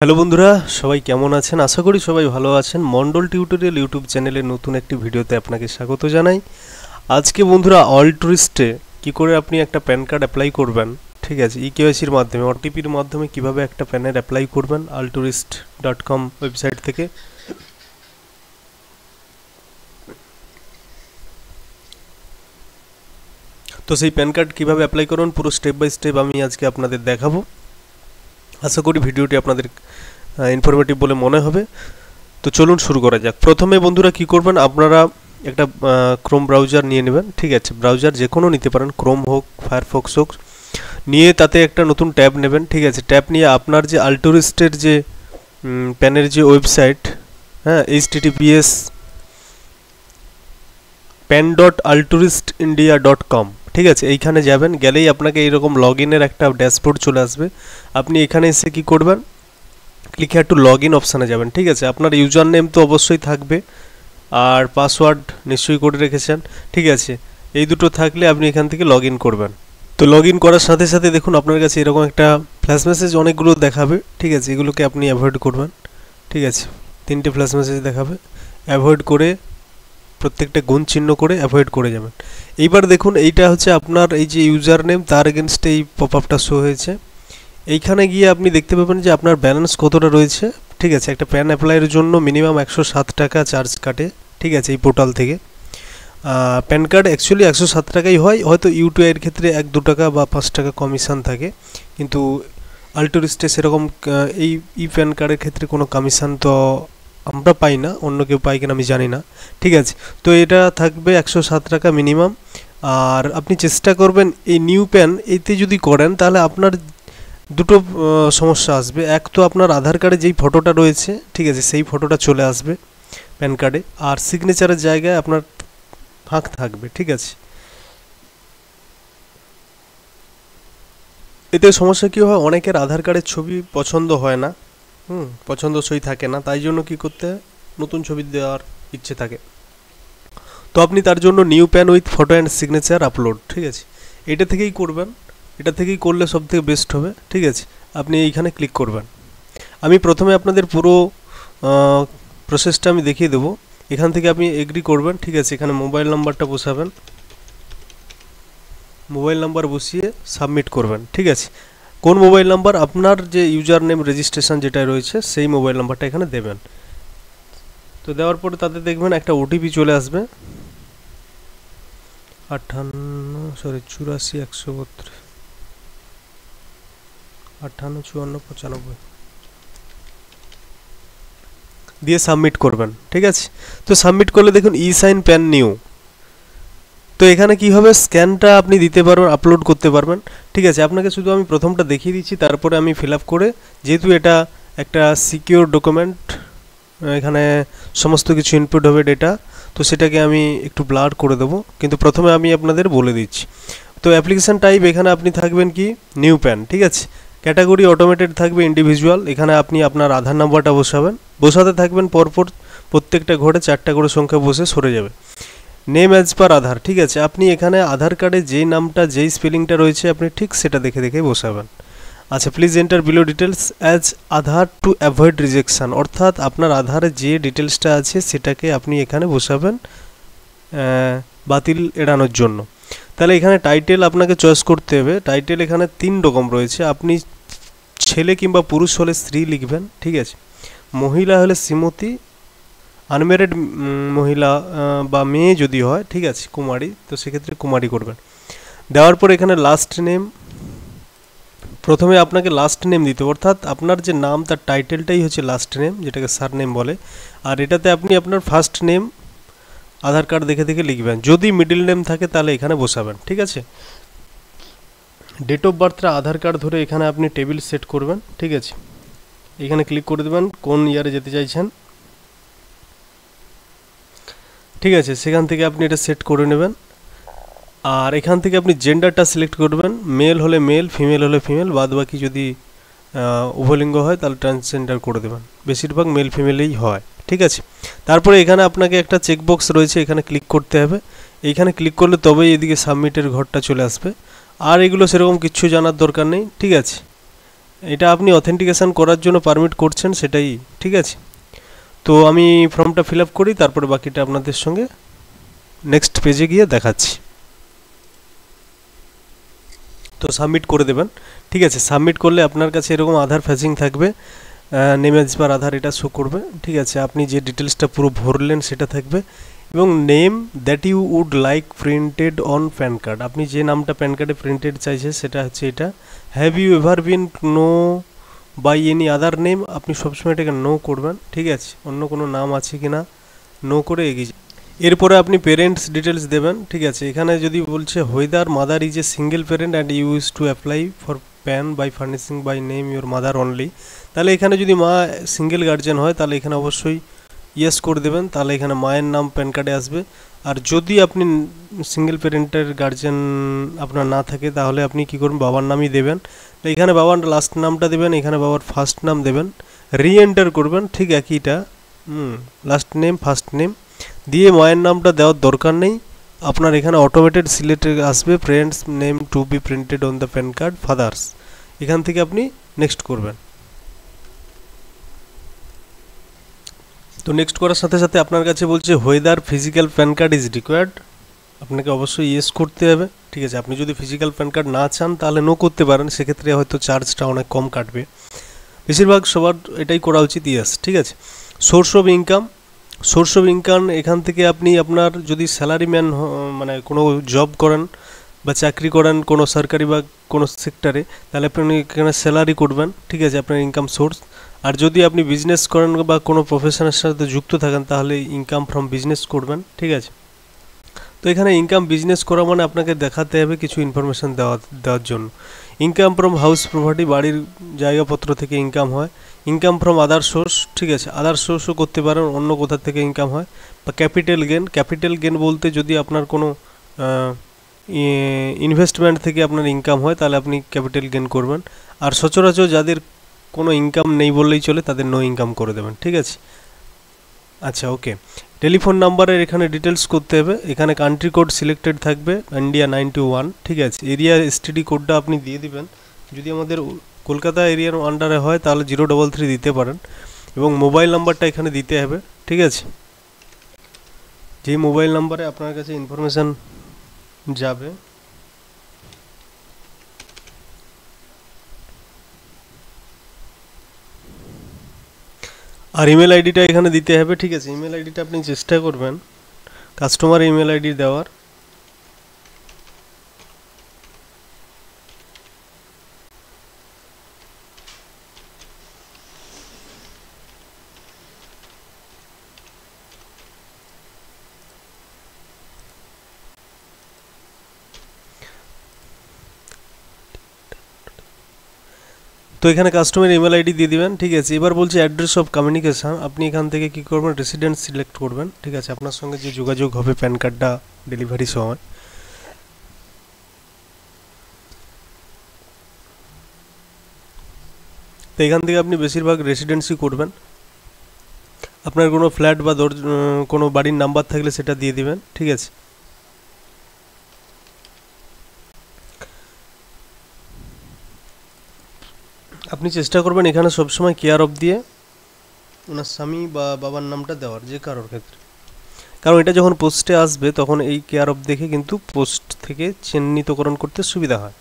Hello বন্ধুরা, সবাই কেমন আছেন? আশা করি সবাই ভালো আছেন। মন্ডল টিউটোরিয়াল ইউটিউব চ্যানেলের নতুন একটি ভিডিওতে আপনাকে স্বাগত জানাই। আজকে বন্ধুরা অল টুরিস্টে কী করে আপনি একটা প্যান কার্ড অ্যাপ্লাই করবেন, ঠিক আছে, ইকেওয়াইসির মাধ্যমে, ওটিপির মাধ্যমে কিভাবে একটা প্যানের অ্যাপ্লাই করবেন alltourist.com ওয়েবসাইট থেকে। তো সেই প্যান কার্ড কীভাবে অ্যাপ্লাই করুন পুরো স্টেপ বাই স্টেপ আমি আজকে আপনাদের দেখাবো। আশা করি ভিডিওটি আপনাদের ইনফরমেটিভ বলে মনে হবে। তো চলুন শুরু করা যাক। প্রথমে বন্ধুরা কি করবেন, আপনারা একটা ক্রোম ব্রাউজার নিয়ে নেবেন, ঠিক আছে, ব্রাউজার যে কোনো নিতে পারেন, ক্রোম হোক, ফায়ারফক্স হোক, নিয়ে তাতে একটা নতুন ট্যাব নেবেন, ঠিক আছে। ট্যাব নিয়ে আপনার যে আলটুরিস্টের যে প্যানের যে ওয়েবসাইট, হ্যাঁ, https pan.alturistindia.com, ঠিক আছে, এইখানে যাবেন। গেলেই আপনাকে এইরকম লগ ইনের একটা ড্যাশবোর্ড চলে আসবে। আপনি এখানে এসে কি করবেন, click here two log in অপশানে যাবেন, ঠিক আছে। আপনার ইউজার নেম তো অবশ্যই থাকবে, আর পাসওয়ার্ড নিশ্চয়ই করে রেখেছেন, ঠিক আছে। এই দুটো থাকলে আপনি এখান থেকে লগ ইন করবেন। তো লগ ইন করার সাথে সাথে দেখুন আপনার কাছে এরকম একটা ফ্ল্যাশ মেসেজ অনেকগুলো দেখাবে, ঠিক আছে। এগুলোকে আপনি অ্যাভয়েড করবেন, ঠিক আছে। 3টে ফ্ল্যাশ মেসেজ দেখাবে, অ্যাভয়েড করে প্রত্যেকটা গুণ চিহ্ন করে অ্যাভয়েড করে যাবেন। এইবার দেখুন এইটা হচ্ছে আপনার এই যে ইউজার নেম, তার এগেনস্টে এই পপ আপটা শো হয়েছে। এইখানে গিয়ে আপনি দেখতে পাবেন যে আপনার ব্যালেন্স কতটা রয়েছে, ঠিক আছে। একটা প্যান অ্যাপ্লাইয়ের জন্য মিনিমাম 107 টাকা চার্জ কাটে, ঠিক আছে, এই পোর্টাল থেকে। প্যান কার্ড অ্যাকচুয়ালি 107 টাকাই হয়, হয়তো ইউটিআইয়ের ক্ষেত্রে 1-2 টাকা বা 5 টাকা কমিশন থাকে, কিন্তু আলটুরিস্টে সেরকম এই প্যান কার্ডের ক্ষেত্রে কোনো কমিশন তো আমরা পাই না, অন্য কেউ পাই কিনা আমি জানি না, ঠিক আছে। তো এটা থাকবে 107 টাকা মিনিমাম। আর আপনি চেষ্টা করবেন এই নিউ প্যান এতে যদি করেন তাহলে আপনার দুটো সমস্যা আসবে। এক তো আপনার আধার কার্ডে যেই ফটোটা রয়েছে, ঠিক আছে, সেই ফটোটা চলে আসবে প্যান কার্ডে, আর সিগনেচারের জায়গায় আপনার ফাঁক থাকবে, ঠিক আছে। এতে সমস্যা কী হয়, অনেকের আধার কার্ডের ছবি পছন্দ হয় না, পছন্দসই থাকে না, তাই জন্য কি করতে হয়, নতুন ছবি দেওয়ার ইচ্ছে থাকে। তো আপনি তার জন্য new pan with photo and signature upload, ঠিক আছে, এটা থেকেই করবেন। এটা থেকেই করলে সবথেকে বেস্ট হবে, ঠিক আছে। আপনি এইখানে ক্লিক করবেন। আমি প্রথমে আপনাদের পুরো প্রসেসটা আমি দেখিয়ে দেবো। এখান থেকে আপনি এগ্রি করবেন, ঠিক আছে। এখানে মোবাইল নাম্বারটা বসাবেন, মোবাইল নাম্বার বসিয়ে সাবমিট করবেন, ঠিক আছে। কোন মোবাইল নাম্বার, আপনার যে ইউজার নেম রেজিস্ট্রেশন যেটা রয়েছে সেই মোবাইল নাম্বারটা এখানে দেবেন। তো দেওয়ার পরে তাতে দেখবেন একটা ওটিপি চলে আসবে, 5854 দিয়ে সাবমিট করবেন, ঠিক আছে। তো সাবমিট করলে দেখুন ই সাইন প্যান নিউ। তো এখানে কি হবে, স্ক্যানটা আপনি দিতে পারবেন, আপলোড করতে পারবেন, ঠিক আছে। আপনাকে শুধু আমি প্রথমটা দেখিয়ে দিচ্ছি, তারপরে আমি ফিল আপ করে, যেহেতু এটা একটা সিকিউর ডকুমেন্ট, এখানে সমস্ত কিছু ইনপুট হবে ডেটা, তো সেটাকে আমি একটু ব্লার করে দেবো, কিন্তু প্রথমে আমি আপনাদের বলে দিচ্ছি। তো অ্যাপ্লিকেশান টাইপ এখানে আপনি থাকবেন কি নিউ প্যান, ঠিক আছে। ক্যাটাগরি অটোমেটেড থাকবে ইন্ডিভিজুয়াল, এখানে আপনি আপনার আধার নাম্বারটা বসাতে থাকবেন, পরপর প্রত্যেকটা ঘরে 4টা করে সংখ্যা বসে সরে যাবে। নেম অ্যাজ পার আধার, ঠিক আছে, আপনি এখানে আধার কার্ডে যেই নামটা যেই স্পেলিংটা রয়েছে আপনি ঠিক সেটা দেখে দেখে বসাবেন। আচ্ছা, please enter below details as Aadhaar to avoid rejection, অর্থাৎ আপনার আধারে যে ডিটেলসটা আছে সেটাকে আপনি এখানে বসাবেন বাতিল এড়ানোর জন্য। তাহলে এখানে টাইটেল আপনাকে চয়েস করতে হবে। টাইটেল এখানে 3 রকম রয়েছে, আপনি ছেলে কিংবা পুরুষ হলে স্ত্রী লিখবেন, ঠিক আছে। মহিলা হলে শ্রীমতী, আনম্যারিড মহিলা বা মেয়ে যদি হয়, ঠিক আছে, কুমারী, তো সেক্ষেত্রে কুমারী করবেন। দেওয়ার পর এখানে লাস্ট নেম, প্রথমে আপনাকে লাস্ট নেম দিতে, অর্থাৎ আপনার যে নাম তার টাইটেলটাই হচ্ছে লাস্ট নেম, যেটাকে সার নেম বলে। আর এটাতে আপনি আপনার ফার্স্ট নেম আধার কার্ড দেখে দেখে লিখবেন, যদি মিডল নেম থাকে তাহলে এখানে বসাবেন, ঠিক আছে। ডেট অফ বার্থটা আধার কার্ড ধরে এখানে আপনি টেবিল সেট করবেন, ঠিক আছে। এখানে ক্লিক করে দেবেন কোন ইয়ারে যেতে চাইছেন, ঠিক আছে, সেখান থেকে আপনি এটা সেট করে নেবেন। আর এখান থেকে আপনি জেন্ডারটা সিলেক্ট করবেন, মেল হলে মেল, ফিমেল হলে ফিমেল, বাদ বাকি যদি উভয়লিঙ্গ হয় তাহলে ট্রান্সজেন্ডার করে দেবেন, বেশিরভাগ মেল ফিমেলেই হয়, ঠিক আছে। তারপরে এখানে আপনাকে একটা চেকবক্স রয়েছে, এখানে ক্লিক করতে হবে। এইখানে ক্লিক করলে তবেই এদিকে সাবমিটের ঘরটা চলে আসবে। আর এগুলো সেরকম কিচ্ছু জানার দরকার নেই, ঠিক আছে। এটা আপনি অথেন্টিকেশন করার জন্য পারমিট করছেন, সেটাই, ঠিক আছে। তো আমি ফর্মটা ফিল আপ করি, তারপরে বাকিটা আপনাদের সঙ্গে নেক্সট পেজে গিয়ে দেখাচ্ছি। তো সাবমিট করে দেবেন, ঠিক আছে। সাবমিট করলে আপনার কাছে এরকম আধার ফেচিং থাকবে, নেম অ্যাজ পার আধার এটা শো করবে, ঠিক আছে। আপনি যে ডিটেলসটা পুরো ভরলেন সেটা থাকবে, এবং name that you would like printed on PAN card, আপনি যে নামটা প্যান কার্ডে প্রিন্টেড চাইছে সেটা হচ্ছে এটা। Have you ever been known by any other name, আপনি সবসময় এটাকে নো করবেন, ঠিক আছে। অন্য কোনো নাম আছে কি না নো করে এগিয়ে। এরপরে আপনি পেরেন্টস ডিটেলস দেবেন, ঠিক আছে। এখানে যদি বলছে whether mother is a single parent and you use to apply for PAN by furnishing by name your mother only, তাহলে এখানে যদি মা সিঙ্গেল গার্জেন হয় তাহলে এখানে অবশ্যই ইয়েস করে দেবেন, তাহলে এখানে মায়ের নাম প্যান কার্ডে আসবে। আর যদি আপনি সিঙ্গেল প্যারেন্টের গার্জেন আপনার না থাকে তাহলে আপনি কী করবেন, বাবার নামই দেবেন। এখানে বাবার লাস্ট নামটা দেবেন, এখানে বাবার ফার্স্ট নাম দেবেন, রি এন্টার করবেন, ঠিক একইটা, লাস্ট নেম ফার্স্ট নেম দিয়ে মায়ের নামটা দেওয়ার দরকার নেই। আপনার এখানে অটোমেটেড সিলেক্টে আসবে parents name to be printed on the PAN card father's, এখান থেকে আপনি নেক্সট করবেন। তো নেক্সট করার সাথে সাথে আপনার কাছে বলছে whether physical pan card is required, আপনাকে অবশ্যই ইয়েস করতে হবে, ঠিক আছে। আপনি যদি ফিজিক্যাল প্যান কার্ড না চান তাহলে নো করতে পারেন, সেক্ষেত্রে হয়তো চার্জটা অনেক কম কাটবে, বেশিরভাগ সবার এটাই করা উচিত, ইয়েস, ঠিক আছে। Source of income, source of income এখান থেকে আপনি আপনার যদি স্যালারিম্যান মানে কোনো জব করেন বা চাকরি করেন কোনো সরকারি বা কোনো সেক্টরে, তাহলে আপনি এখানে স্যালারি করবেন, ঠিক আছে, আপনার ইনকাম সোর্স। আর যদি আপনি বিজনেস করেন বা কোনো প্রফেশনের সাথে যুক্ত থাকেন তাহলে ইনকাম ফ্রম বিজনেস করবেন, ঠিক আছে। তো এখানে ইনকাম বিজনেস করা মানে আপনাকে দেখাতে হবে কিছু ইনফরমেশান দেওয়ার জন্য। ইনকাম ফ্রম হাউস প্রপার্টি, বাড়ির জায়গাপত্র থেকে ইনকাম হয়। ইনকাম ফ্রম আদার সোর্স, ঠিক আছে, আদার সোর্সও করতে পারেন, অন্য কোথা থেকে ইনকাম হয়। বা ক্যাপিটাল গেন, ক্যাপিটাল গেন বলতে যদি আপনার কোনো ইনভেস্টমেন্ট থেকে আপনার ইনকাম হয় তাহলে আপনি ক্যাপিটাল গেন করবেন। আর সচরাচর যাদের কোনো ইনকাম নেই বললেই চলে তাদের নো ইনকাম করে দেবেন, ঠিক আছে। আচ্ছা, ওকে। টেলিফোন নাম্বারের এখানে ডিটেলস করতে হবে, এখানে কান্ট্রি কোড সিলেক্টেড থাকবে ইন্ডিয়া 91, ঠিক আছে। এরিয়া এসটিডি কোডটা আপনি দিয়ে দিবেন, যদি আমাদের কলকাতা এরিয়ার আন্ডারে হয় তাহলে 033 দিতে পারেন, এবং মোবাইল নাম্বারটা এখানে দিতে হবে, ঠিক আছে। যে মোবাইল নাম্বারে আপনার কাছে ইনফরমেশান যাবে, আর ইমেল আইডিটা এখানে দিতে হবে, ঠিক আছে। ইমেল আইডিটা আপনি চেষ্টা করবেন কাস্টমার ইমেল আইডি দেওয়ার। তো এখানে কাস্টমার ইমেল আইডি দিয়ে দিবেন, ঠিক আছে। এবার বলছি অ্যাড্রেস অফ কমিউনিকেশান, আপনি এখান থেকে কী করবেন, রেসিডেন্স সিলেক্ট করবেন, ঠিক আছে, আপনার সঙ্গে যে যোগাযোগ হবে প্যান কার্ডটা ডেলিভারি সময়। তো এখান থেকে আপনি বেশিরভাগ রেসিডেন্সি করবেন। আপনার কোনো ফ্ল্যাট বা কোনো বাড়ির নাম্বার থাকলে সেটা দিয়ে দিবেন, ঠিক আছে। আপনি চেষ্টা করবেন এখানে সবসময় কেয়ার অফ দিয়ে ওনার স্বামী বা বাবার নামটা দেওয়ার, যে কারোর ক্ষেত্রে, কারণ এটা যখন পোস্টে আসবে তখন এই কেয়ার অফ দেখে কিন্তু পোস্ট থেকে চিহ্নিতকরণ করতে সুবিধা হয়।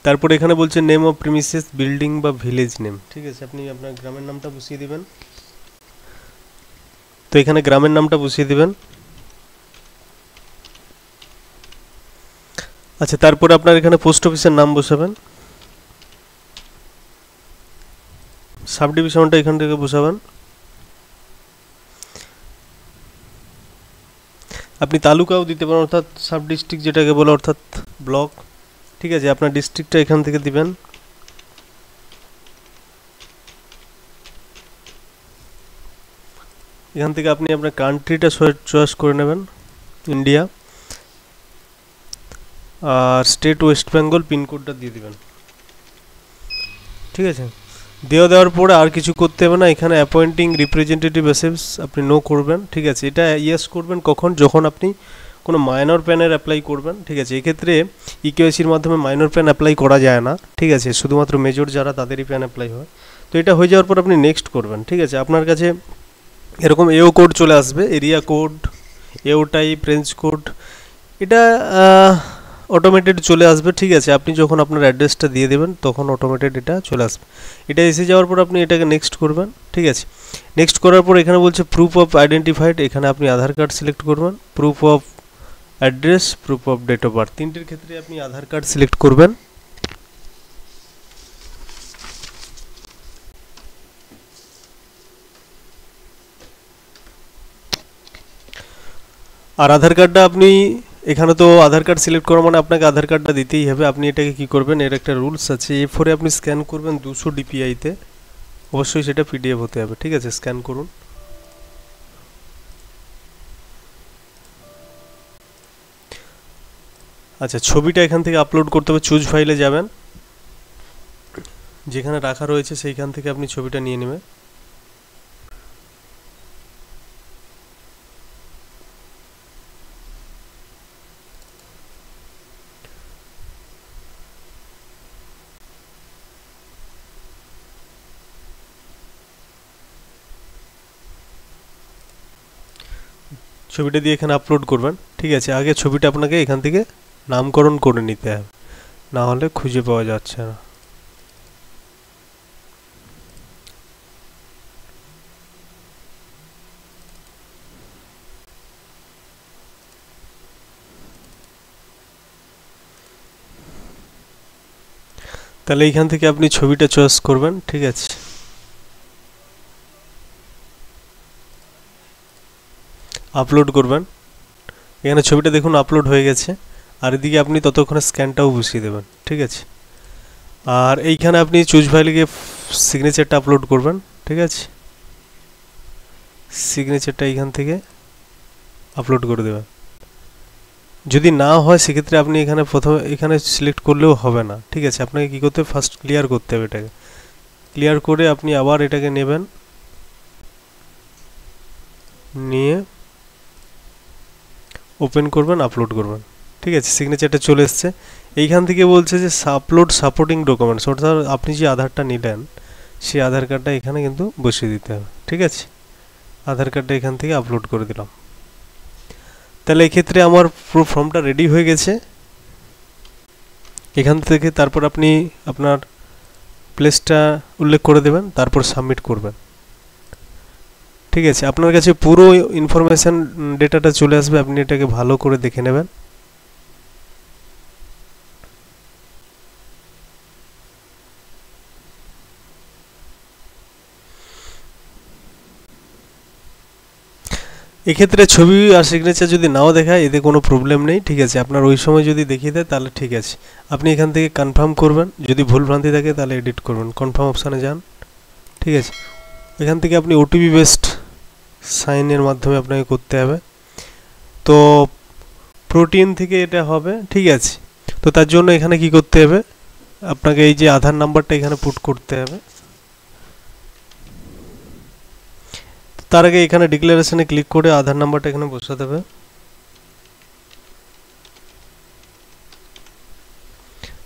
তারপর এখানে বলছে নেম অফ প্রিমিসেস, বিল্ডিং বা ভিলেজ নেম, ঠিক আছে, আপনি আপনার গ্রামের নামটা বসিয়ে দিবেন। তো এখানে গ্রামের নামটা বসিয়ে দিবেন। আচ্ছা, তারপর আপনার এখানে পোস্ট অফিসের নাম বসাবেন, সাব ডিভিশনটা এখান থেকে বসাবেন। আপনি তালুকাও দিতে পারেন, অর্থাৎ সাব ডিস্ট্রিক্ট যেটাকে বলে, অর্থাৎ ব্লক, ঠিক আছে। আপনার ডিস্ট্রিক্টটা এখান থেকে দিবেন। এখান থেকে আপনি আপনার কান্ট্রিটা চয়েস করে নেবেন, ইন্ডিয়া, আর স্টেট ওয়েস্ট বেঙ্গল, পিনকোডটা দিয়ে দিবেন, ঠিক আছে। দেওয়ার পরে আর কিছু করতে হবে না, এখানে অ্যাপয়েন্টিং রিপ্রেজেন্টেটিভ অ্যাসেস আপনি নো করবেন, ঠিক আছে। এটা ইয়েস করবেন কখন, যখন আপনি কোনো মাইনর প্যানের অ্যাপ্লাই করবেন, ঠিক আছে। এক্ষেত্রে ইকেওয়াইসির মাধ্যমে মাইনর প্যান অ্যাপ্লাই করা যায় না, ঠিক আছে, শুধুমাত্র মেজর যারা তাদেরই প্যান অ্যাপ্লাই হয়। তো এটা হয়ে যাওয়ার পর আপনি নেক্সট করবেন, ঠিক আছে। আপনার কাছে এরকম এও কোড চলে আসবে, এরিয়া কোড, এও টাইপ, রেঞ্জ কোড, এটা অটোমেটেড চলে আসবে, ঠিক আছে। আপনি যখন আপনার অ্যাড্রেসটা দিয়ে দেবেন তখন অটোমেটেড এটা চলে আসবে। এটা এসে যাওয়ার পর আপনি এটাকে নেক্সট করবেন, ঠিক আছে। নেক্সট করার পর এখানে বলছে প্রুফ অফ আইডেন্টিফাইড, এখানে আপনি আধার কার্ড সিলেক্ট করবেন, proof of address, proof of date of birth, তিনটের ক্ষেত্রে আপনি আধার কার্ড সিলেক্ট করবেন। আর আধার কার্ডটা আপনি এখানে তো আধার কার্ড সিলেক্ট করা মানে আপনাকে আধার কার্ডটা দিতেই হবে। আপনি এটাকে কি করবেন, এর একটা রুলস আছে, A4 আপনি স্ক্যান করবেন 200 DPI-তে, অবশ্যই সেটা PDF হতে হবে, ঠিক আছে। স্ক্যান করুন। আচ্ছা, ছবিটা এখান থেকে আপলোড করতে হবে, চুজ ফাইলে যাবেন, যেখানে রাখা রয়েছে সেইখান থেকে আপনি ছবিটা নিয়ে নেবেন। ছবিটা দিয়ে এখানে আপলোড করবেন, ঠিক আছে। আগে ছবিটা আপনাকে এখান থেকে নামকরণ করে নিতে হবে, না হলে খুঁজে পাওয়া যাচ্ছে না। তাহলে এইখান থেকে আপনি ছবিটা চয়েস করবেন, ঠিক আছে। আপলোড করবেন, এখানে ছবিটা দেখুন আপলোড হয়ে গেছে। আর এদিকে আপনি ততক্ষণে স্ক্যানটাও বসিয়ে দেবেন, ঠিক আছে। আর এইখানে আপনি চুজ ফাইলে গিয়ে সিগনেচারটা আপলোড করবেন, ঠিক আছে। সিগনেচারটা এইখান থেকে আপলোড করে দেবেন। যদি না হয় সেক্ষেত্রে আপনি এখানে প্রথমে এখানে সিলেক্ট করলেও হবে না, ঠিক আছে। আপনাকে কী করতে হবে, ফার্স্ট ক্লিয়ার করতে হবে, এটাকে ক্লিয়ার করে আপনি আবার এটাকে নেবেন, নিয়ে ওপেন করবেন, আপলোড করবেন, ঠিক আছে। সিগনেচারটা চলে এসছে। এইখান থেকে বলছে যে আপলোড সাপোর্টিং ডকুমেন্টস, অর্থাৎ আপনি যে আধারটা নিলেন সেই আধার কার্ডটা এখানে কিন্তু বসিয়ে দিতে হবে, ঠিক আছে। আধার কার্ডটা এখান থেকে আপলোড করে দিলাম। তাহলে এক্ষেত্রে আমার পুরো ফর্মটা রেডি হয়ে গেছে। এখান থেকে তারপর আপনি আপনার প্লেসটা উল্লেখ করে দেবেন, তারপর সাবমিট করবেন, ঠিক আছে। আপনার কাছে পুরো ইনফরমেশান ডেটাটা চলে আসবে, আপনি এটাকে ভালো করে দেখে নেবেন। এক্ষেত্রে ছবি আর সিগনেচার যদি নাও দেখায় এতে কোনো প্রবলেম নেই, ঠিক আছে। আপনার ওই সময় যদি দেখিয়ে দেয় তাহলে ঠিক আছে। আপনি এখান থেকে কনফার্ম করবেন, যদি ভুল ভ্রান্তি থাকে তাহলে এডিট করবেন, কনফার্ম অপশানে যান, ঠিক আছে। এখান থেকে আপনি ওটিপি বেসড সাইনের মাধ্যমে আপনাকে করতে হবে। তো প্রোটিন থেকে এটা হবে, ঠিক আছে। তো তার জন্য এখানে কি করতে হবে, আপনাকে এই যে আধার নাম্বারটা এখানে পুট করতে হবে। তার আগে এখানে ডিক্লারেশনে ক্লিক করে আধার নাম্বারটা এখানে বসাতে হবে,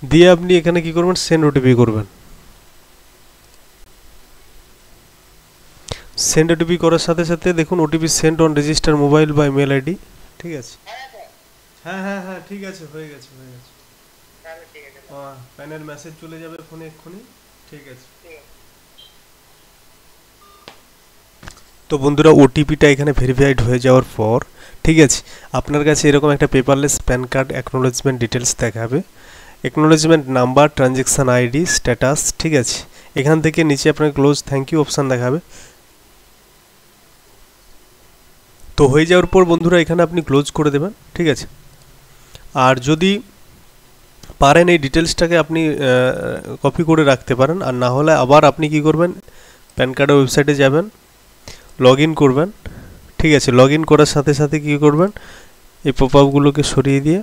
দিয়ে আপনি এখানে কি করবেন, সেন্ড ওটিপি করবেন। সেন্ড ওটিপি করার সাথে সাথে দেখুন OTP send on register mobile বা ইমেল আইডি, ঠিক আছে। হ্যাঁ হ্যাঁ হ্যাঁ ঠিক আছে, হয়ে গেছে হয়ে গেছে। হ্যাঁ, প্যানেল মেসেজ চলে যাবে ফোনে এক্ষুনি, ঠিক আছে। তো বন্ধুরা ওটিপিটা এখানে ভেরিফাইড হয়ে যাওয়ার পর, ঠিক আছে, আপনার কাছে এরকম একটা paperless PAN card acknowledgement details দেখাবে, acknowledgement number, transaction ID, status, ঠিক আছে। এখান থেকে নিচে আপনার ক্লোজ থ্যাংক ইউ অপশান দেখাবে। তো হয়ে যাওয়ার পর বন্ধুরা এখানে আপনি ক্লোজ করে দেবেন, ঠিক আছে। আর যদি পারেন এই ডিটেলসটাকে আপনি কপি করে রাখতে পারেন, আর না হলে আবার আপনি কি করবেন, প্যান কার্ডের ওয়েবসাইটে যাবেন, লগ ইন করবেন, ঠিক আছে। লগ ইন করার সাথে সাথে কী করবেন, এই পপ আপগুলোকে সরিয়ে দিয়ে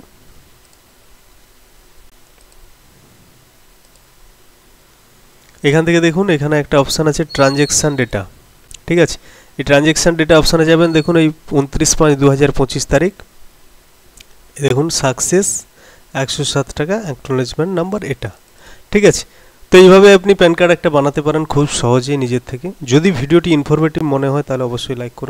এখান থেকে দেখুন এখানে একটা অপশান আছে ট্রানজ্যাকশান ডেটা, ঠিক আছে। এই ট্রানজ্যাকশান ডেটা অপশানে যাবেন, দেখুন এই 29/5/2025 তারিখ, দেখুন সাকসেস 107 টাকা, অ্যাকনোলেজমেন্ট নাম্বার এটা, ঠিক আছে। তো এইভাবে আপনি প্যান কার্ড একটা বানাতে পারেন খুব সহজেই নিজের থেকে। যদি ভিডিওটি ইনফরমেটিভ মনে হয় তাহলে অবশ্যই লাইক করুন।